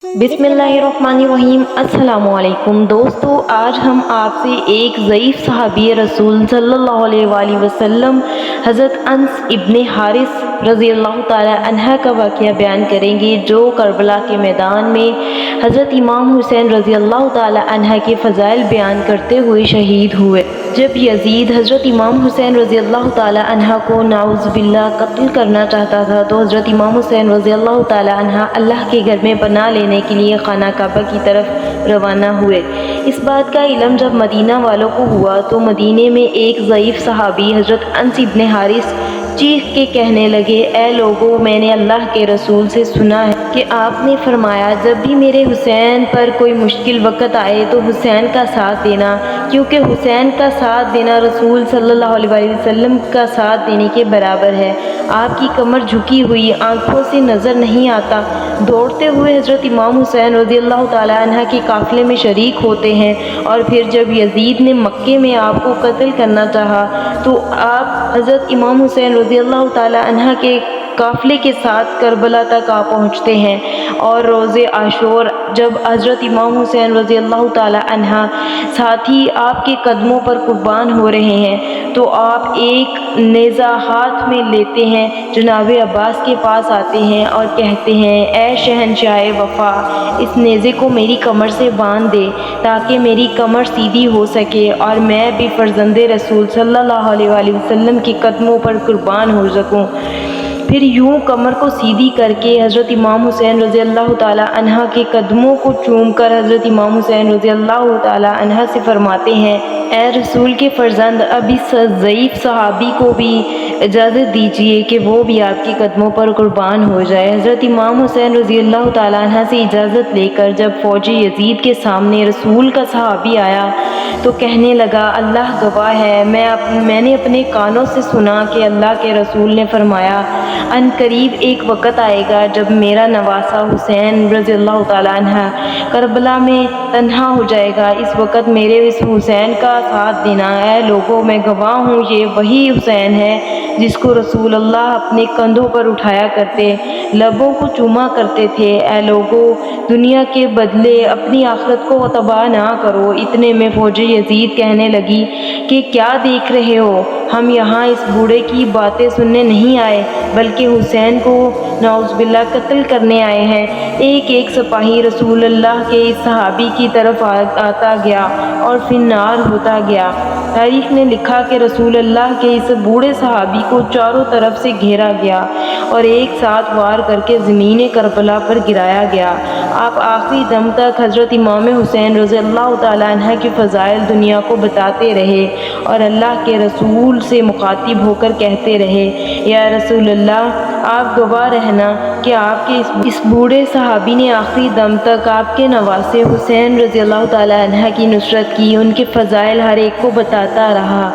बिस्मिल्लाहिर्रहमानिर्रहीम। अस्सलामु अलैकुम दोस्तों, आज हम आपसे एक ज़ईफ़ सहाबी रसूल सल्लल्लाहु अलैहि वसल्लम हज़रत अनस इब्ने हारिस रज़ी अल्लाह ताला अन्हा का वाक़या बयान करेंगे, जो करबला के मैदान में हज़रत इमाम हुसैन रज़ी अल्लाह ताला अन्हा के फ़ज़ाइल बयान करते हुए शहीद हुए। जब यज़ीद हज़रत इमाम हुसैन रज़ी अल्लाह ताला अन्हा को नाउज़ बिल्लाह कत्ल करना चाहता था, तो हज़रत इमाम हुसैन रज़ी अल्लाह ताला अन्हा अल्लाह के घर में पनाह लेने के लिए खाना काबा की तरफ रवाना हुए। इस बात का इल्म जब मदीना वालों को हुआ तो मदीने में एक ज़ईफ़ सहाबी हज़रत अनस इब्ने हारिस चीख के कहने लगे, ए लोगों, मैंने अल्लाह के रसूल से सुना है कि आपने फरमाया, जब भी मेरे हुसैन पर कोई मुश्किल वक़्त आए तो हुसैन का साथ देना, क्योंकि हुसैन का साथ देना रसूल सल्लल्लाहु अलैहि वसल्लम का साथ देने के बराबर है। आपकी कमर झुकी हुई, आँखों से नज़र नहीं आता। दौड़ते हुए हज़रत इमाम हुसैन रज़ी अल्लाह ताला अन्हा के काफ़िले में शरीक होते हैं, और फिर जब यज़ीद ने मक्के में आपको कत्ल करना चाहा तो आप हज़रत इमाम हुसैन रज़ी अल्लाह ताला अन्हा के काफ़िले के साथ करबला तक आ पहुँचते हैं। और रोज़े आशूर जब हज़रत इमाम हुसैन रज़ी अल्लाह ताला अन्हा साथी आपके कदमों पर कुर्बान हो रहे हैं, तो आप एक नेज़ा हाथ में लेते हैं, जनाब अब्बास के पास आते हैं और कहते हैं, ए शहंशाह वफ़ा, इस नेज़े को मेरी कमर से बांध दे ताकि मेरी कमर सीधी हो सके और मैं भी फ़र्ज़ंदे रसूल सल्लल्लाहु अलैहि वसल्लम के कदमों पर कुर्बान हो सकूं। फिर यूं कमर को सीधी करके हज़रत इमाम हुसैन रज़ी अल्लाह ताला अन्हा के कदमों को चूमकर हज़रत इमाम हुसैन रज़ी अल्लाह ताला अन्हा से फरमाते हैं, ए रसूल के फ़र्जंद, अब इस ज़ईफ़ सहाबी को भी इजाज़त दीजिए कि वो भी आपके कदमों पर कुर्बान हो जाए। हज़रत इमाम हुसैन रज़ी अल्लाह ताला अन्हा से इजाज़त लेकर जब फ़ौजी यज़ीद के सामने रसूल का सहाबी आया तो कहने लगा, अल्लाह गवाह है, मैंने अपने कानों से सुना कि अल्लाह के रसूल ने फरमाया, अन करीब एक वक़्त आएगा जब मेरा नवासा हुसैन रज़ी अल्लाह ताला अन्हा करबला में तन्हा हो जाएगा। इस वक़्त मेरे इस हुसैन का साथ देना। ऐ लोगों, मैं गवाह हूँ, ये वही हुसैन है जिसको रसूल अल्लाह अपने कंधों पर उठाया करते, लबों को चूमा करते थे। ऐ लोगों, दुनिया के बदले अपनी आखिरत को तबाह ना करो। इतने में फौजी यज़ीद कहने लगी कि क्या देख रहे हो, हम यहाँ इस बूढ़े की बातें सुनने नहीं आए, बल्कि हुसैन को नाउज़ुबिल्लाह कत्ल करने आए हैं। एक एक सिपाही रसूल अल्लाह के इस सहाबी की तरफ आता गया और फिन्नार होता गया। तारीख़ ने लिखा कि रसूल अल्लाह के इस बूढ़े सहाबी को चारों तरफ से घेरा गया और एक साथ वार करके ज़मीन करबला पर गिराया गया। आप आखिरी दम तक हज़रत इमाम हुसैन रज़ी अल्लाह ताला अन्हा के फ़ज़ाइल दुनिया को बताते रहे और अल्लाह के रसूल से मुखातिब होकर कहते रहे, या रसूल अल्लाह, आप गवाह रहना कि आपके इस बूढ़े सहाबी ने आखिरी दम तक आपके नवासे हुसैन रज़ी अल्लाह ताला अन्हा की नुसरत की, उनके फ़ज़ाइल हर एक को बताता रहा।